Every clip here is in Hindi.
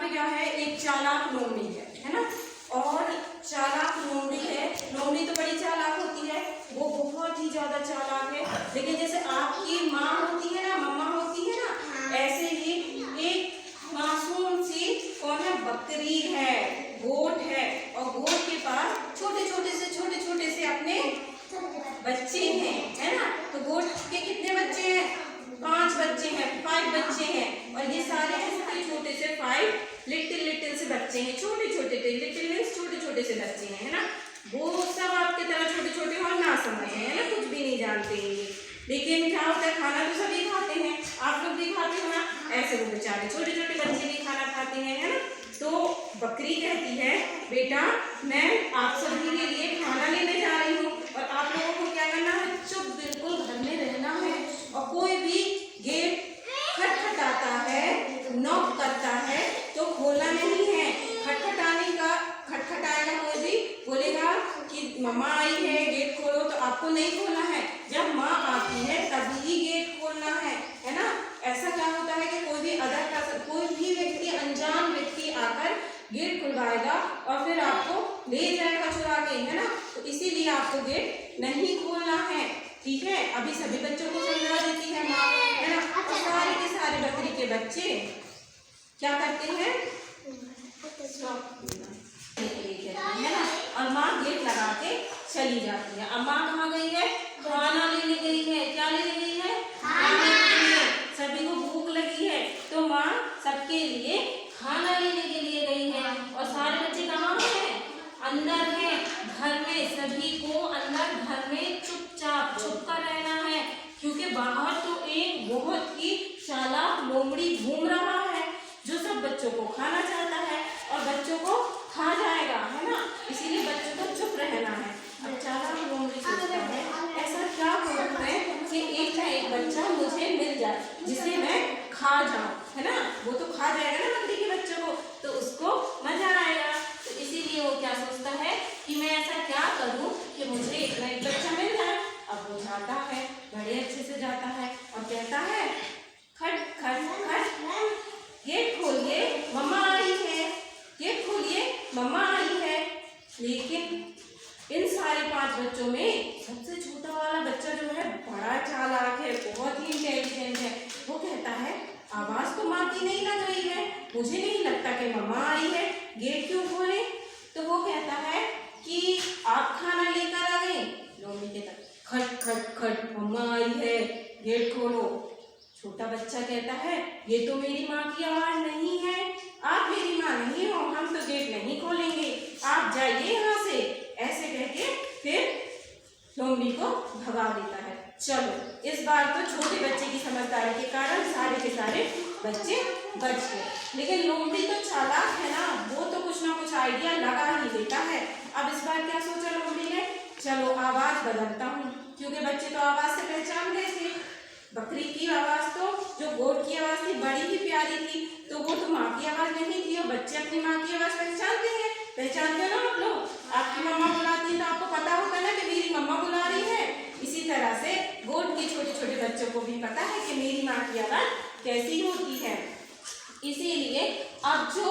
पे क्या है, एक चालाक लोमड़ी है ना। और चालाक लोमड़ी है, लोमड़ी तो बड़ी चालाक होती है, वो बहुत ही ज्यादा चालाक है। लेकिन जैसे आपकी माँ होती है ना, मम्मा होती है ना, ऐसे ही एक मासूम सी कौन है, बकरी है, गोट है, और गोट के पास छोटे छोटे से अपने बच्चे हैं, है ना। तो गोट के कितने बच्चे हैं, 5 बच्चे हैं, 5 बच्चे हैं। और ये सारे छोटे से 5 लिटिल से बच्चे हैं, छोटे लिटिल मीन्स छोटे से बच्चे हैं, है ना। वो सब आपके तरह छोटे और ना समझ है ना, कुछ भी नहीं जानते हैं। लेकिन क्या होता है, खाना तो सभी खाते हैं, आप लोग भी खाते हो ना, ऐसे वो बेचारे छोटे बच्चे भी खाना खाते हैं, है ना। तो बकरी कहती है, बेटा मैं आप सभी के लिए खाना लेने जा रही हूँ, और आप लोगों को क्या करना है, चुप बिल्कुल घर में रहना है। और कोई भी गेट खटखटाता है, नॉक करता है, तो खोलना नहीं है। खटखटाएगा कोई भी, बोलेगा कि मम्मा आई है गेट खोलो, तो आपको नहीं खोलना है। जब माँ आती है तभी गेट खोलना है ना। ऐसा क्या होता है कि कोई भी कोई भी व्यक्ति, अनजान व्यक्ति आकर गेट खुलवाएगा और फिर आपको ले जाएगा चुरा के, है ना। तो इसीलिए आपको गेट नहीं खोलना है, ठीक है। अभी सभी बच्चों को समझा देती है माँ, है ना। तो सारे के सारे बकरी के बच्चे क्या करते हैं, है ना। और माँ गेट लगा के चली जाती है। अब माँ कहाँ गई है, खाना लेने गई है। क्या लेने गई है, खाने के लिए। सभी को भूख लगी है, तो माँ सबके लिए खाना लेने के लिए गई है। और सारे बच्चे कहाँ हैं, अंदर है घर में। सभी को अंदर घर में चुपचाप छुप कर रहना है, क्योंकि बाहर तो एक बहुत ही चालाक लोमड़ी घूम रहा है, जो सब बच्चों को खाना चाहता है और बच्चों को खा जाएगा, है ना। इसीलिए बच्चों को चुप रहना है। अब चालाक लोमड़ी सोचता है, ऐसा क्या करूं मैं कि एक ना एक बच्चा मुझे मिल जाए जिसे मैं खा जाऊं, है ना। वो तो खा जाएगा ना बकरी के बच्चों को, तो उसको मजा आएगा। तो इसीलिए वो क्या सोचता है कि मैं ऐसा क्या करूं कि मुझे एक ना एक बच्चा मिल जाए। अब वो जाता है, बड़े अच्छे से जाता है और कहता है, खट खट खट, गेट खोलिए मम्मा आई है, गेट खोलिए मम्मा आई है। लेकिन इन सारे 5 बच्चों में सबसे छोटा वाला बच्चा जो है बड़ा चालाक है, बहुत ही इंटेलिजेंट है। वो कहता है, आवाज तो माँ की नहीं लग रही है, मुझे नहीं लगता कि मम्मा आई है, गेट क्यों खोले। तो वो कहता है कि आप खाना लेकर आ गए। लोमड़ी कहता, खट खट खट, मम्मा आई है, गेट खोलो। छोटा बच्चा कहता है, ये तो मेरी माँ की आवाज नहीं है, आप मेरी माँ नहीं हो, हम तो गेट नहीं खोलेंगे, आप जाइए यहाँ से। ऐसे कहके फिर लोमड़ी को भगा देता है। चलो इस बार तो छोटे बच्चे की समझदारी के कारण सारे के सारे बच्चे बच गए। लेकिन लोमड़ी तो चालाक है ना, वो तो कुछ ना कुछ आइडिया लगा ही देता है। अब इस बार क्या सोचा लोमड़ी ने, चलो आवाज बदलता हूँ, क्योंकि बच्चे तो आवाज से पहचान गए थे। बकरी की आवाज तो, जो गोट की आवाज थी, बड़ी ही प्यारी थी, तो वो तो माँ की आवाज नहीं थी। और बच्चे अपनी माँ की आवाज पहचानते हैं, पहचानते हो ना आप लोग। आपकी मम्मा बुलाती है तो आपको पता होता है ना कि मेरी मम्मा बुला रही है। इसी तरह से गोट के छोटे बच्चों को भी पता है कि मेरी माँ की आवाज कैसी होती है। इसीलिए अब जो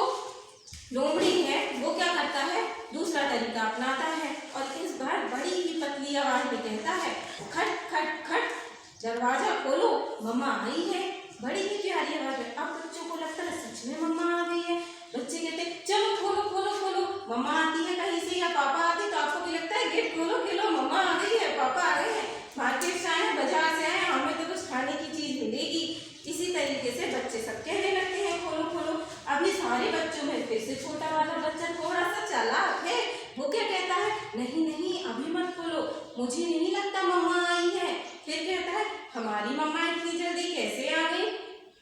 लोमड़ी है वो क्या करता है, दूसरा तरीका अपनाता है, और इस बार बड़ी ही पतली आवाज में कहता है, खट खट खट, दरवाजा खोलो मम्मा आई है। बड़ी ही प्यारी आवाज है। अब बच्चों को लगता है सच में मम्मा आ गई है। बच्चे कहते हैं, चलो खोलो खोलो खोलो, मम्मा आती है कहीं से या पापा आते हैं, तो आपको भी लगता है गेट खोलो खेलो, मम्मा आ गई है, पापा आ गए हैं, मार्केट से आए हैं, बाजार से आए हैं, हमें तो कुछ खाने की चीज मिलेगी। इसी तरीके से बच्चे सब कहने लगते हैं, खोलो खोलो। अभी सारे बच्चों में फिर से छोटा वाला बच्चा थोड़ा सा चालाक है। वो क्या कहता है, नहीं नहीं अभी मत खोलो, मुझे नहीं लगता मम्मा आई है। फिर कहता है, हमारी मम्मा इतनी जल्दी कैसे आ गई।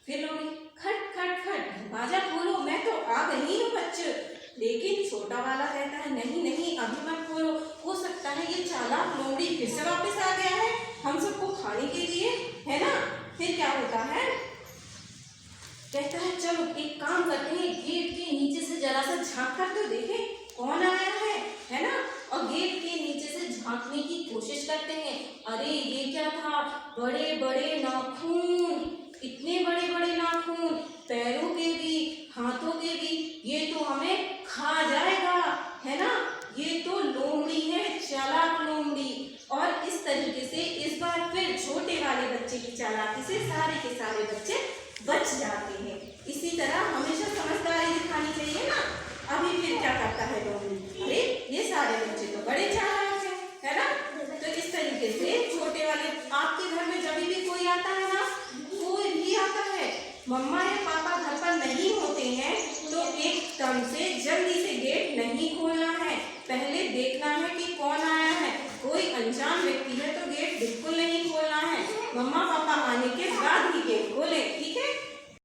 फिर लोमड़ी, खट खट खट, दरवाजा खोलो, मैं तो आ गई हूँ बच्चे। लेकिन छोटा वाला कहता है, नहीं नहीं अभी मत खोलो, हो सकता है ये चालाक लोमड़ी फिर से वापस आ गया है हम सबको खाने के लिए, है ना। फिर क्या होता है, कहता है चलो एक काम करते हैं, गेट के नीचे से जरा सा झांक कर तो देखें कौन आया है ना। और गेट के नीचे से झांकने की कोशिश करते हैं। अरे ये क्या था, बड़े बड़े नाखून, इतने बड़े बड़े नाखून, पैरों के भी हाथों के भी की चालाकी से सारे के सारे बच्चे बच जाते हैं। इसी तरह हमेशा समझदारी दिखानी चाहिए ना। अभी फिर क्या करता है डोंगरी, अरे ये सारे बच्चे तो बड़े चालाक